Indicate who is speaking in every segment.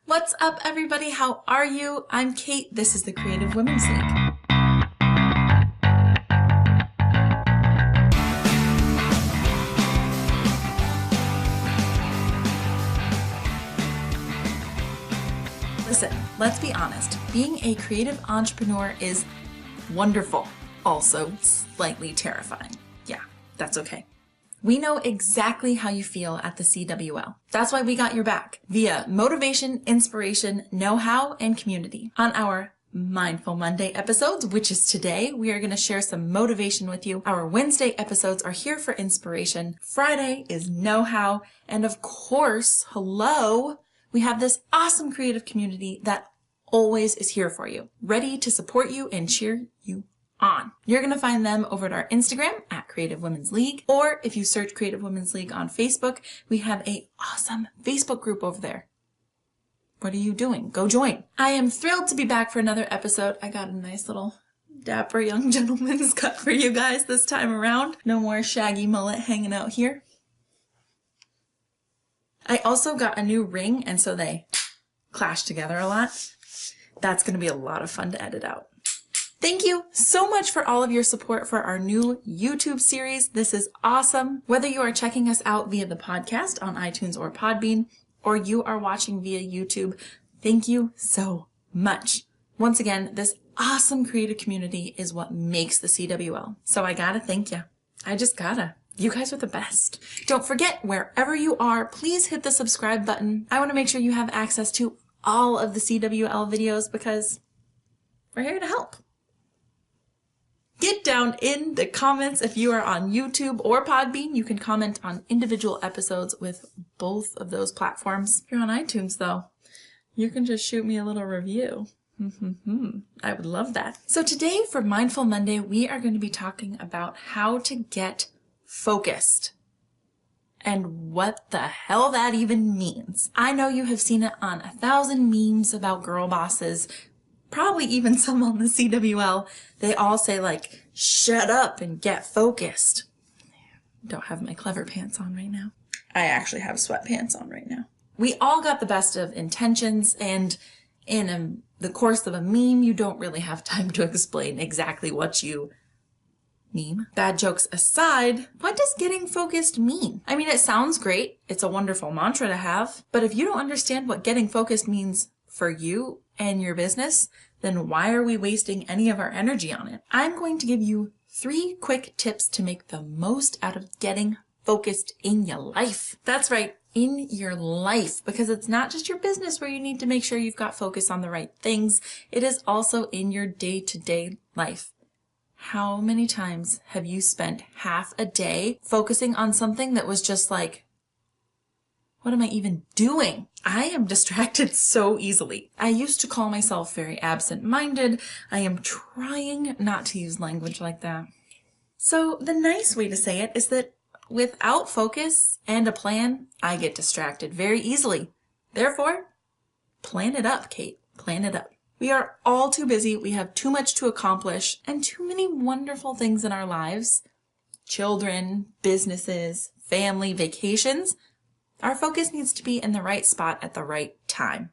Speaker 1: What's up, everybody? How are you? I'm Kate. This is the Creative Women's League. Listen, let's be honest. Being a creative entrepreneur is wonderful, also slightly terrifying. Yeah, that's okay. We know exactly how you feel at the CWL. That's why we got your back via motivation, inspiration, know-how, and community. On our Mindful Monday episodes, which is today, we are going to share some motivation with you. Our Wednesday episodes are here for inspiration. Friday is know-how. And of course, hello, we have this awesome creative community that always is here for you, ready to support you and cheer you on. You're going to find them over at our Instagram at Creative Women's League, or if you search Creative Women's League on Facebook, we have an awesome Facebook group over there. What are you doing? Go join. I am thrilled to be back for another episode. I got a nice little dapper young gentleman's cut for you guys this time around. No more shaggy mullet hanging out here. I also got a new ring, and so they clash together a lot. That's going to be a lot of fun to edit out. Thank you so much for all of your support for our new YouTube series. This is awesome. Whether you are checking us out via the podcast on iTunes or Podbean, or you are watching via YouTube, thank you so much. Once again, this awesome creative community is what makes the CWL. So I gotta thank you. I just gotta. You guys are the best. Don't forget, wherever you are, please hit the subscribe button. I want to make sure you have access to all of the CWL videos because we're here to help. Get down in the comments if you are on YouTube or Podbean. You can comment on individual episodes with both of those platforms. If you're on iTunes, though, you can just shoot me a little review. I would love that. So today for Mindful Monday, we are going to be talking about how to get focused and what the hell that even means. I know you have seen it on 1,000 memes about girl bosses, probably even some on the CWL. They all say like, shut up and get focused. Don't have my clever pants on right now. I actually have sweatpants on right now. We all got the best of intentions, and in the course of a meme, you don't really have time to explain exactly what you meme. Bad jokes aside, what does getting focused mean? I mean, it sounds great. It's a wonderful mantra to have, but if you don't understand what getting focused means for you and your business, then why are we wasting any of our energy on it? I'm going to give you 3 quick tips to make the most out of getting focused in your life. That's right, in your life, because it's not just your business where you need to make sure you've got focus on the right things. It is also in your day-to-day life. How many times have you spent half a day focusing on something that was just like, what am I even doing? I am distracted so easily. I used to call myself very absent-minded. I am trying not to use language like that. So the nice way to say it is that without focus and a plan, I get distracted very easily. Therefore, plan it up, Kate. Plan it up. We are all too busy. We have too much to accomplish and too many wonderful things in our lives. Children, businesses, family, vacations. Our focus needs to be in the right spot at the right time.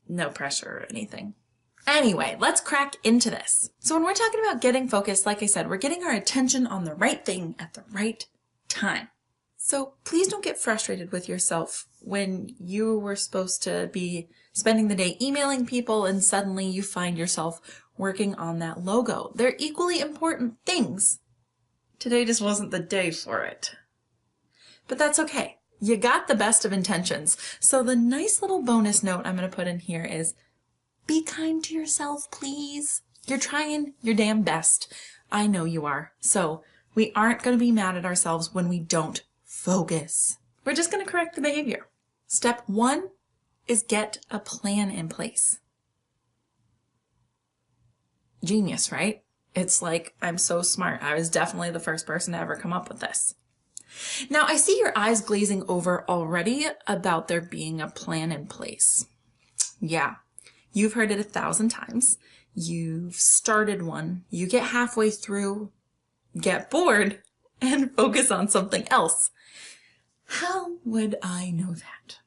Speaker 1: No pressure or anything. Anyway, let's crack into this. So when we're talking about getting focused, like I said, we're getting our attention on the right thing at the right time. So please don't get frustrated with yourself when you were supposed to be spending the day emailing people and suddenly you find yourself working on that logo. They're equally important things. Today just wasn't the day for it. But that's okay. You got the best of intentions. So the nice little bonus note I'm going to put in here is be kind to yourself, please. You're trying your damn best. I know you are. So we aren't going to be mad at ourselves when we don't focus. We're just going to correct the behavior. Step 1 is get a plan in place. Genius, right? It's like, I'm so smart. I was definitely the first person to ever come up with this. Now, I see your eyes glazing over already about there being a plan in place. Yeah, you've heard it 1,000 times. You've started one. You get halfway through, get bored, and focus on something else. How would I know that?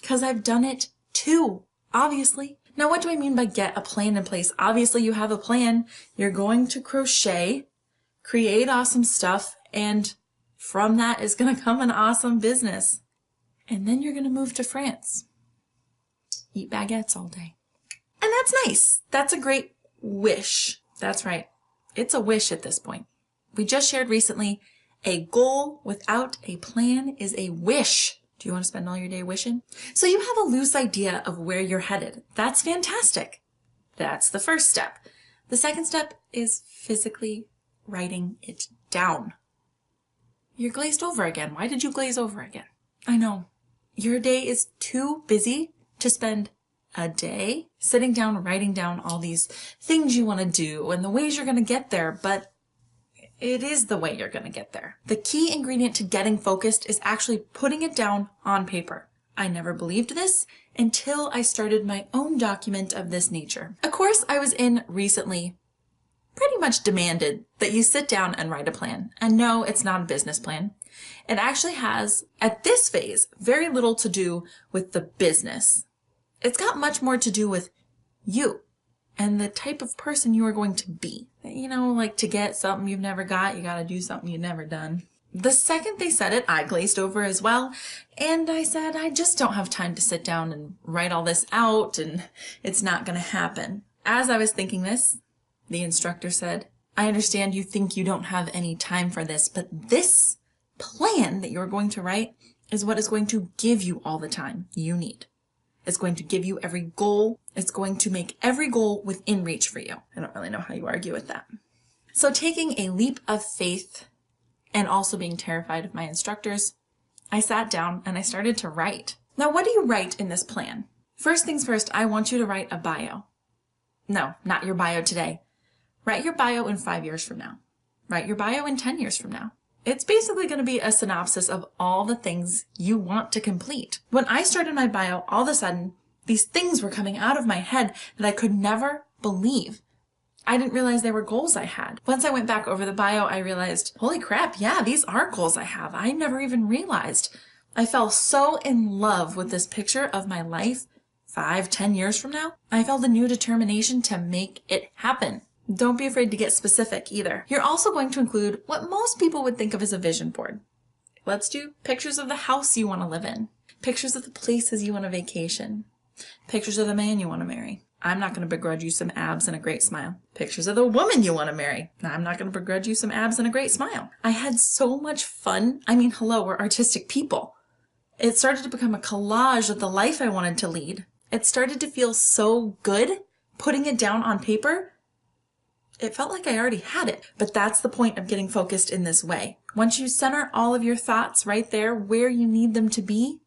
Speaker 1: Because I've done it too. Obviously. Now, what do I mean by get a plan in place? Obviously, you have a plan. You're going to crochet, create awesome stuff, and from that is going to come an awesome business. And then you're going to move to France. Eat baguettes all day. And that's nice. That's a great wish. That's right. It's a wish at this point. We just shared recently, a goal without a plan is a wish. Do you want to spend all your day wishing? So you have a loose idea of where you're headed. That's fantastic. That's the first step. The second step is physically writing it down. You're glazed over again. Why did you glaze over again? I know. Your day is too busy to spend a day sitting down, writing down all these things you want to do and the ways you're going to get there, but it is the way you're going to get there. The key ingredient to getting focused is actually putting it down on paper. I never believed this until I started my own document of this nature. A course I was in recently pretty much demanded that you sit down and write a plan. And no, it's not a business plan. It actually has, at this phase, very little to do with the business. It's got much more to do with you and the type of person you are going to be. You know, like to get something you've never got, you got to do something you've never done. The second they said it, I glazed over as well. And I said, I just don't have time to sit down and write all this out, and it's not going to happen. As I was thinking this, the instructor said, I understand you think you don't have any time for this, but this plan that you're going to write is what is going to give you all the time you need. It's going to give you every goal. It's going to make every goal within reach for you. I don't really know how you argue with that. So taking a leap of faith and also being terrified of my instructors, I sat down and I started to write. Now, what do you write in this plan? First things first, I want you to write a bio. No, not your bio today. Write your bio in 5 years from now. Write your bio in 10 years from now. It's basically going to be a synopsis of all the things you want to complete. When I started my bio, all of a sudden, these things were coming out of my head that I could never believe. I didn't realize they were goals I had. Once I went back over the bio, I realized, holy crap, yeah, these are goals I have. I never even realized. I fell so in love with this picture of my life 5, 10 years from now. I felt a new determination to make it happen. Don't be afraid to get specific either. You're also going to include what most people would think of as a vision board. Let's do pictures of the house you want to live in, pictures of the places you want to vacation, pictures of the man you want to marry. I'm not going to begrudge you some abs and a great smile. Pictures of the woman you want to marry. I'm not going to begrudge you some abs and a great smile. I had so much fun. I mean, hello, we're artistic people. It started to become a collage of the life I wanted to lead. It started to feel so good putting it down on paper. It felt like I already had it, but that's the point of getting focused in this way. Once you center all of your thoughts right there where you need them to be,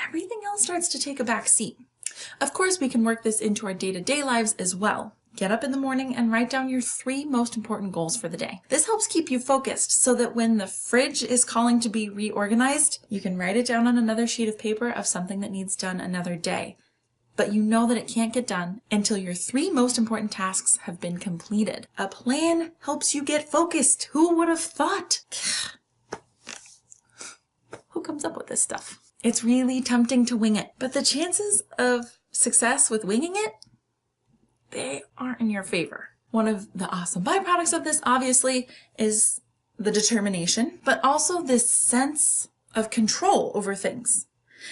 Speaker 1: everything else starts to take a back seat. Of course, we can work this into our day-to-day lives as well. Get up in the morning and write down your 3 most important goals for the day. This helps keep you focused so that when the fridge is calling to be reorganized, you can write it down on another sheet of paper of something that needs done another day. But you know that it can't get done until your 3 most important tasks have been completed. A plan helps you get focused. Who would have thought? Who comes up with this stuff? It's really tempting to wing it, but the chances of success with winging it, they aren't in your favor. One of the awesome byproducts of this, obviously, is the determination, but also this sense of control over things.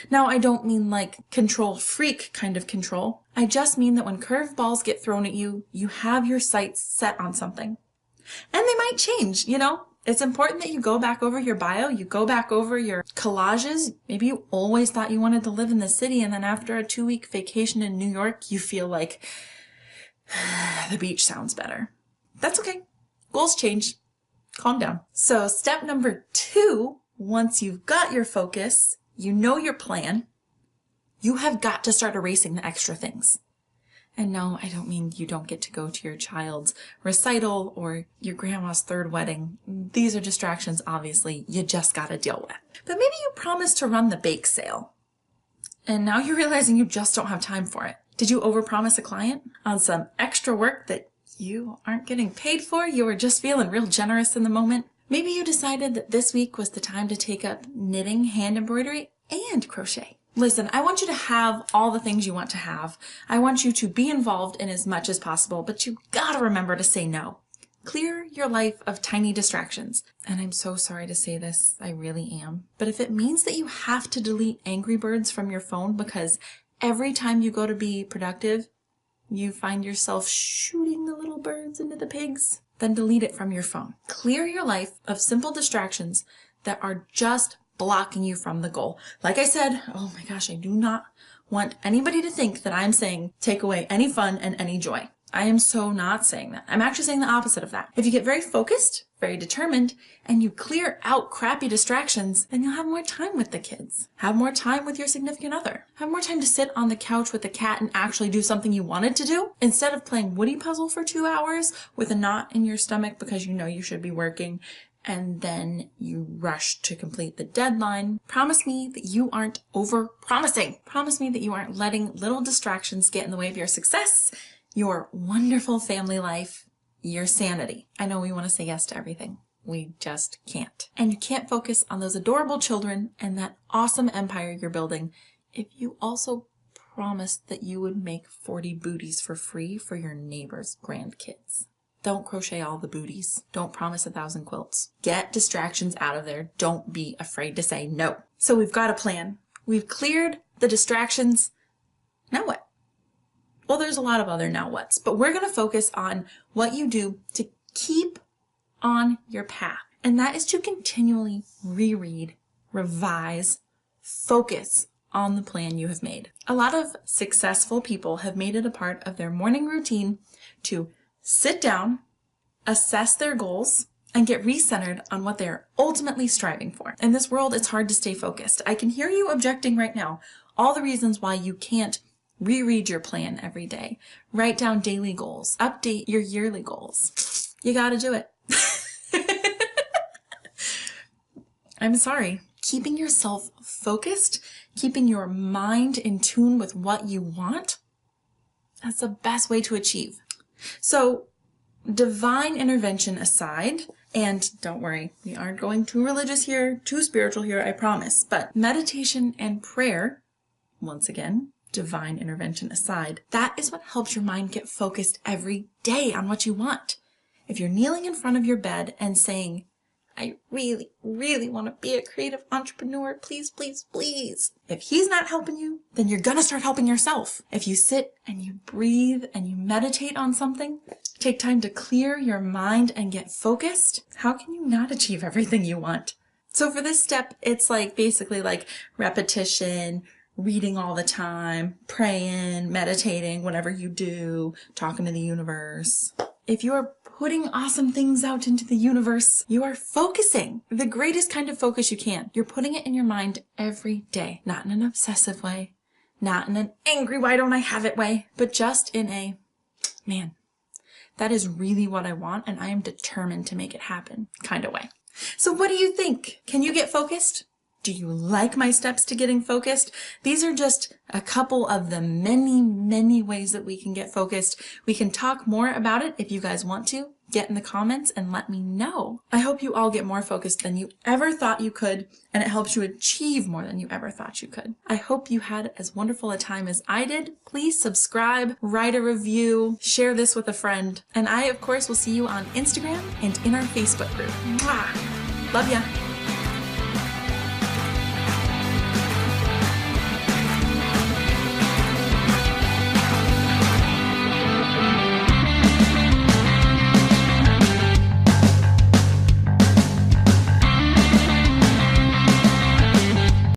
Speaker 1: Now, I don't mean like control freak kind of control. I just mean that when curveballs get thrown at you, you have your sights set on something. And they might change, you know? It's important that you go back over your bio, you go back over your collages. Maybe you always thought you wanted to live in the city, and then after a 2-week vacation in New York, you feel like the beach sounds better. That's okay. Goals change. Calm down. So step number 2, once you've got your focus, you know your plan, you have got to start erasing the extra things. And no, I don't mean you don't get to go to your child's recital or your grandma's 3rd wedding. These are distractions, obviously, you just got to deal with. But maybe you promised to run the bake sale, and now you're realizing you just don't have time for it. Did you overpromise a client on some extra work that you aren't getting paid for? You were just feeling real generous in the moment. Maybe you decided that this week was the time to take up knitting, hand embroidery, and crochet. Listen, I want you to have all the things you want to have. I want you to be involved in as much as possible, but you gotta remember to say no. Clear your life of tiny distractions. And I'm so sorry to say this, I really am. But if it means that you have to delete Angry Birds from your phone because every time you go to be productive, you find yourself shooting the little birds into the pigs, then delete it from your phone. Clear your life of simple distractions that are just blocking you from the goal. Like I said, oh my gosh, I do not want anybody to think that I'm saying take away any fun and any joy. I am so not saying that. I'm actually saying the opposite of that. If you get very focused, very determined, and you clear out crappy distractions, then you'll have more time with the kids. Have more time with your significant other. Have more time to sit on the couch with the cat and actually do something you wanted to do, instead of playing Woody Puzzle for 2 hours with a knot in your stomach because you know you should be working, and then you rush to complete the deadline. Promise me that you aren't over-promising. Promise me that you aren't letting little distractions get in the way of your success, your wonderful family life, your sanity. I know we want to say yes to everything. We just can't. And you can't focus on those adorable children and that awesome empire you're building if you also promised that you would make 40 booties for free for your neighbor's grandkids. Don't crochet all the booties. Don't promise 1,000 quilts. Get distractions out of there. Don't be afraid to say no. So we've got a plan. We've cleared the distractions. Now what? Well, there's a lot of other now whats, but we're going to focus on what you do to keep on your path. And that is to continually reread, revise, focus on the plan you have made. A lot of successful people have made it a part of their morning routine to sit down, assess their goals, and get recentered on what they're ultimately striving for. In this world, it's hard to stay focused. I can hear you objecting right now. All the reasons why you can't reread your plan every day. Write down daily goals. Update your yearly goals. You gotta do it. I'm sorry. Keeping yourself focused, keeping your mind in tune with what you want, that's the best way to achieve. So, divine intervention aside, and don't worry, we aren't going too religious here, too spiritual here, I promise, but meditation and prayer, once again, divine intervention aside, that is what helps your mind get focused every day on what you want. If you're kneeling in front of your bed and saying, I really, really want to be a creative entrepreneur, please, please, please. If he's not helping you, then you're gonna start helping yourself. If you sit and you breathe and you meditate on something, take time to clear your mind and get focused, how can you not achieve everything you want? So for this step, it's like basically like repetition, reading all the time, praying, meditating, whatever you do, talking to the universe. If you are putting awesome things out into the universe, you are focusing the greatest kind of focus you can. You're putting it in your mind every day, not in an obsessive way, not in an angry, why don't I have it way, but just in a, man, that is really what I want and I am determined to make it happen kind of way. So what do you think? Can you get focused? Do you like my steps to getting focused? These are just a couple of the many, many ways that we can get focused. We can talk more about it if you guys want to. Get in the comments and let me know. I hope you all get more focused than you ever thought you could, and it helps you achieve more than you ever thought you could. I hope you had as wonderful a time as I did. Please subscribe, write a review, share this with a friend, and I, of course, will see you on Instagram and in our Facebook group. Mwah! Love ya!